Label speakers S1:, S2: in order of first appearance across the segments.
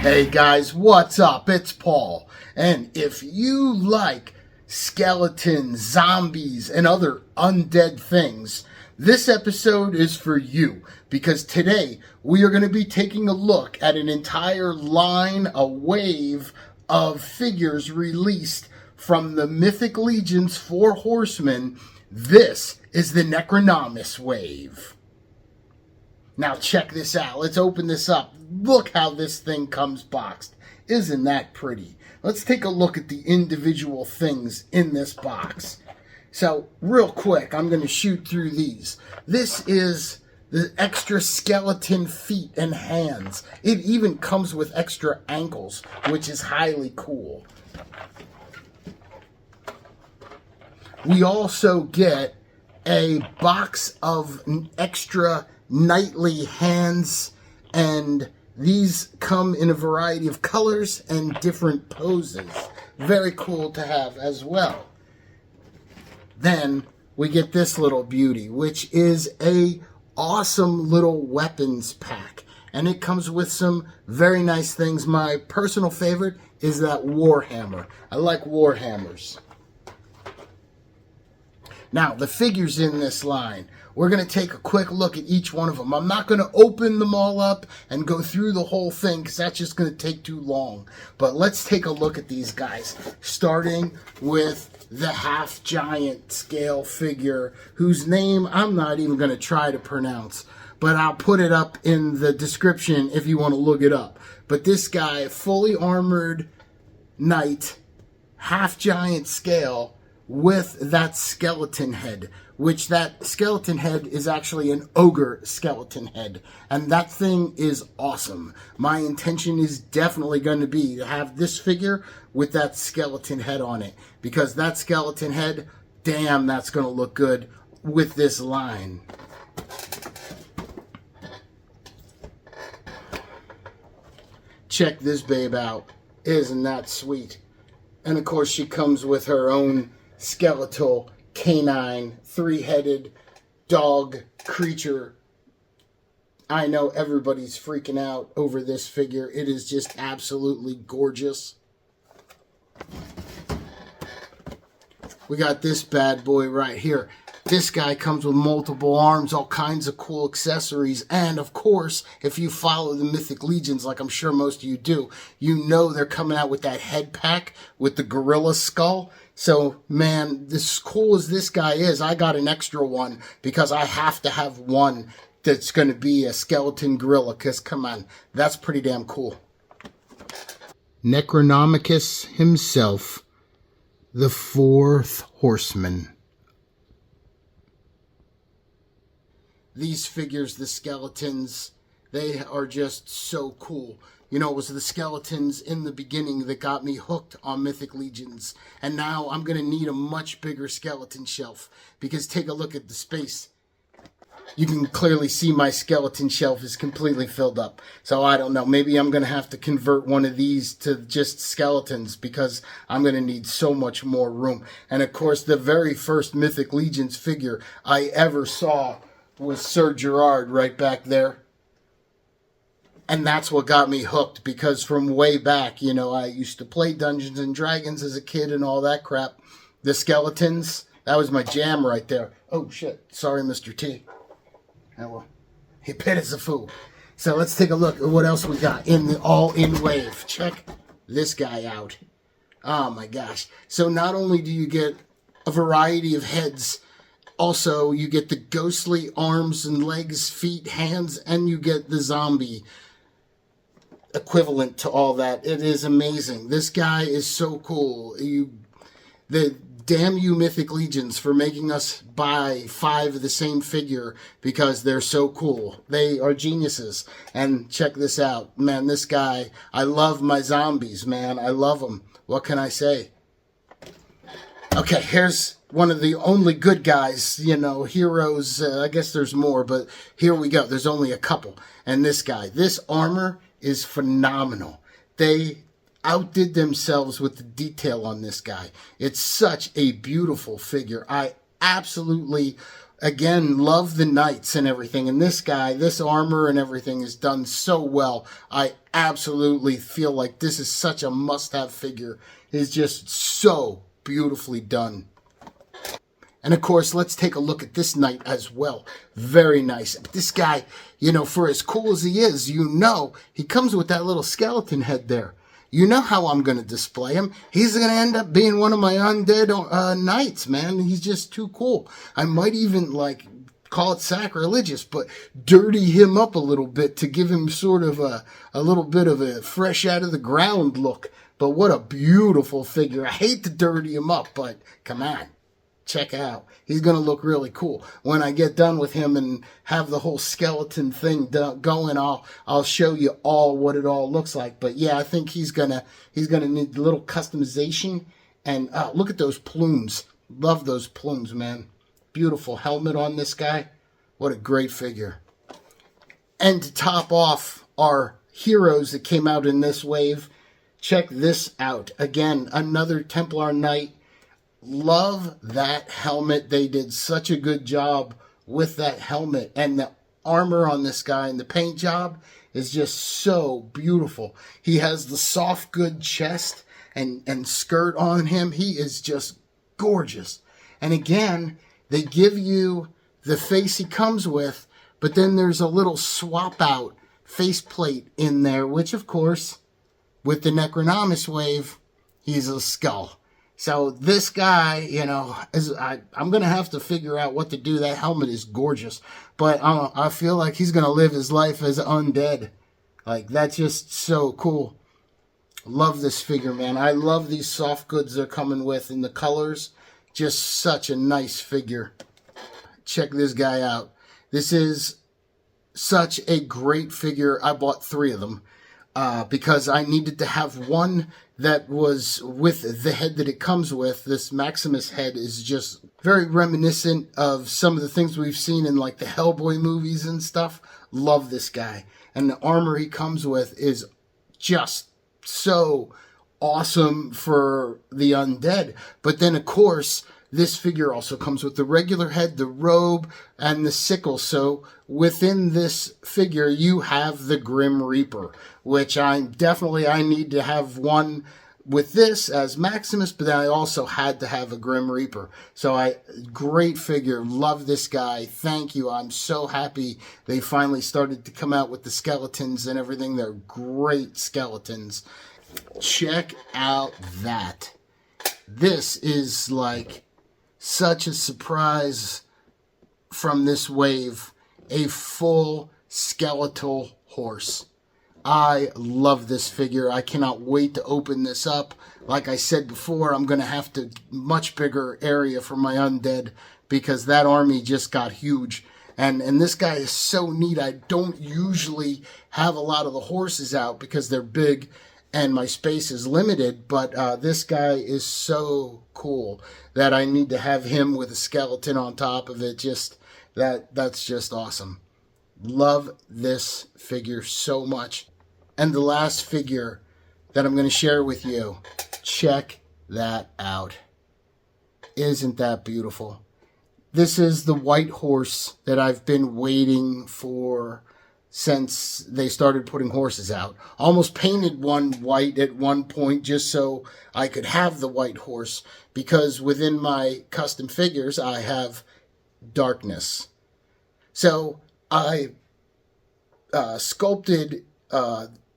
S1: Hey guys, what's up? It's Paul. And if you like skeletons, zombies, and other undead things, this episode is for you. Because today we are going to be taking a look at an entire line, a wave of figures released from the Mythic Legion's 4 Horsemen. This is the NECRONOMINUS wave. Now check this out. Let's open this up. Look how this thing comes boxed. Isn't that pretty? Let's take a look at the individual things in this box. So, real quick, I'm going to shoot through these. This is the extra skeleton feet and hands. It even comes with extra ankles, which is highly cool. We also get a box of extra knightly hands, and these come in a variety of colors and different poses. Very cool to have as well. Then we get this little beauty, which is a awesome little weapons pack, and it comes with some very nice things. My personal favorite is that warhammer. I like warhammers. Now, the figures in this line, we're going to take a quick look at each one of them. I'm not going to open them all up and go through the whole thing because that's just going to take too long. But let's take a look at these guys, starting with the half-giant scale figure, whose name I'm not even going to try to pronounce, but I'll put it up in the description if you want to look it up. But this guy, fully armored knight, half-giant scale, with that skeleton head, which that skeleton head is actually an ogre skeleton head, and that thing is awesome. My intention is definitely going to be to have this figure with that skeleton head on it, because that skeleton head, damn, that's going to look good with this line. Check this babe out. Isn't that sweet? And of course she comes with her own skeletal, canine, 3-headed dog creature. I know everybody's freaking out over this figure. It is just absolutely gorgeous. We got this bad boy right here. This guy comes with multiple arms, all kinds of cool accessories, and of course, if you follow the Mythic Legions, like I'm sure most of you do, you know they're coming out with that head pack with the gorilla skull. So, man, as cool as this guy is, I got an extra one because I have to have one that's going to be a skeleton gorilla, because, come on, that's pretty damn cool. Necronomicus himself, the 4th Horseman. These figures, the skeletons, they are just so cool. You know, it was the skeletons in the beginning that got me hooked on Mythic Legions. And now I'm going to need a much bigger skeleton shelf. Because take a look at the space. You can clearly see my skeleton shelf is completely filled up. So I don't know. Maybe I'm going to have to convert one of these to just skeletons, because I'm going to need so much more room. And of course, the very first Mythic Legions figure I ever saw was Sir Gerard right back there. And that's what got me hooked, because from way back, you know, I used to play Dungeons and Dragons as a kid and all that crap. The skeletons, that was my jam right there. Oh, shit. Sorry, Mr. T. Oh, well, he bit as a fool. So let's take a look at what else we got in the all-in wave. Check this guy out. Oh, my gosh. So not only do you get a variety of heads, also you get the ghostly arms and legs, feet, hands, and you get the zombie equivalent to all that. It is amazing. This guy is so cool. Damn you Mythic Legions for making us buy 5 of the same figure, because they're so cool. They are geniuses. And check this out. Man, this guy, I love my zombies, man. I love them. What can I say? Okay, here's one of the only good guys, you know, heroes. I guess there's more, but here we go. There's only a couple. And this guy, this armor is phenomenal. They outdid themselves with the detail on this guy. It's such a beautiful figure. I absolutely again, love the knights and everything. And this guy, this armor and everything is done so well. I absolutely feel like this is such a must-have figure. It's just so beautifully done. And of course, let's take a look at this knight as well. Very nice. This guy, you know, for as cool as he is, you know, he comes with that little skeleton head there. You know how I'm going to display him. He's going to end up being one of my undead knights, man. He's just too cool. I might even, like, call it sacrilegious, but dirty him up a little bit to give him sort of a little bit of a fresh out of the ground look. But what a beautiful figure. I hate to dirty him up, but come on. Check out. He's going to look really cool. When I get done with him and have the whole skeleton thing going, I'll show you all what it all looks like. But yeah, I think he's going to need a little customization. And look at those plumes. Love those plumes, man. Beautiful helmet on this guy. What a great figure. And to top off our heroes that came out in this wave, check this out. Again, another Templar Knight. Love that helmet. They did such a good job with that helmet. And the armor on this guy and the paint job is just so beautiful. He has the soft, good chest and skirt on him. He is just gorgeous. And again, they give you the face he comes with, but then there's a little swap out faceplate in there, which of course, with the Necronominus wave, he's a skull. So this guy, you know, I'm going to have to figure out what to do. That helmet is gorgeous. But I feel like he's going to live his life as undead. Like, that's just so cool. Love this figure, man. I love these soft goods they're coming with in the colors. Just such a nice figure. Check this guy out. This is such a great figure. I bought 3 of them. Because I needed to have one that was with the head that it comes with. This Maximus head is just very reminiscent of some of the things we've seen in like the Hellboy movies and stuff. Love this guy. And the armor he comes with is just so awesome for the undead. But then, of course, this figure also comes with the regular head, the robe, and the sickle. So within this figure, you have the Grim Reaper, which I need to have one with this as Maximus, but then I also had to have a Grim Reaper. So great figure. Love this guy. Thank you. I'm so happy they finally started to come out with the skeletons and everything. They're great skeletons. Check out that. This is like such a surprise from this wave. A full skeletal horse. I love this figure. I cannot wait to open this up. Like I said before, I'm going to have to much bigger area for my undead because that army just got huge. And this guy is so neat. I don't usually have a lot of the horses out because they're big and my space is limited, but this guy is so cool that I need to have him with a skeleton on top of it. That's just awesome. Love this figure so much. And the last figure that I'm going to share with you, check that out. Isn't that beautiful? This is the white horse that I've been waiting for since they started putting horses out. Almost painted one white at one point just so I could have the white horse, because within my custom figures I have darkness. So I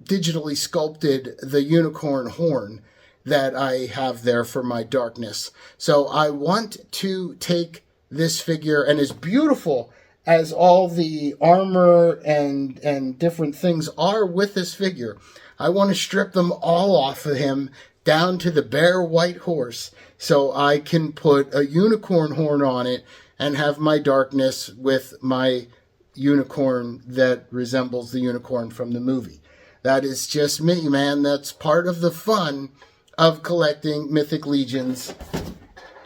S1: digitally sculpted the unicorn horn that I have there for my darkness. So I want to take this figure, and as beautiful as all the armor and different things are with this figure, I want to strip them all off of him down to the bare white horse so I can put a unicorn horn on it and have my darkness with my unicorn that resembles the unicorn from the movie. That is just me, man. That's part of the fun of collecting Mythic Legions.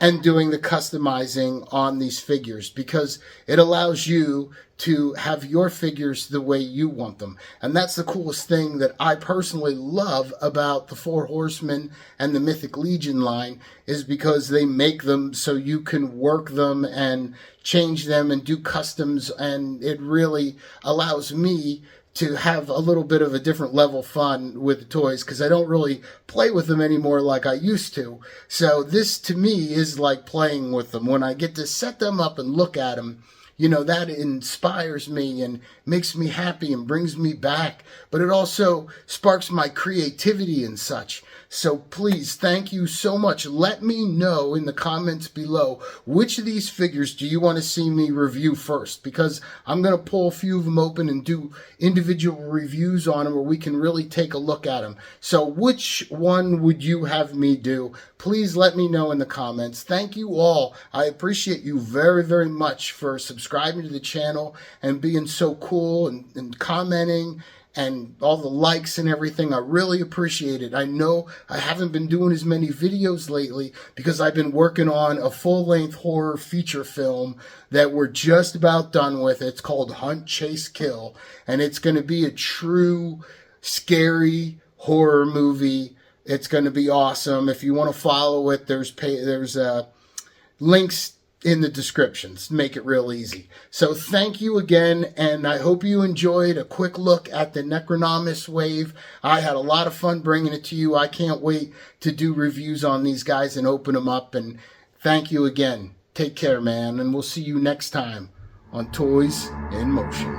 S1: and doing the customizing on these figures, because it allows you to have your figures the way you want them. And that's the coolest thing that I personally love about the Four Horsemen and the Mythic Legion line, is because they make them so you can work them and change them and do customs, and it really allows me to have a little bit of a different level of fun with the toys, because I don't really play with them anymore like I used to. So this to me is like playing with them. When I get to set them up and look at them, you know, that inspires me and makes me happy and brings me back. But it also sparks my creativity and such. So please, thank you so much. Let me know in the comments below, which of these figures do you want to see me review first? Because I'm going to pull a few of them open and do individual reviews on them where we can really take a look at them. So which one would you have me do? Please let me know in the comments. Thank you all. I appreciate you very, very much for subscribing to the channel and being so cool and commenting and all the likes and everything. I really appreciate it. I know I haven't been doing as many videos lately because I've been working on a full-length horror feature film that we're just about done with. It's called Hunt, Chase, Kill, and it's going to be a true scary horror movie. It's going to be awesome. If you want to follow it, there's links in the descriptions. Make it real easy. So thank you again, and I hope you enjoyed a quick look at the Necronominus wave. I had a lot of fun bringing it to you. I can't wait to do reviews on these guys and open them up, and thank you again. Take care, man, and we'll see you next time on Toys in Motion.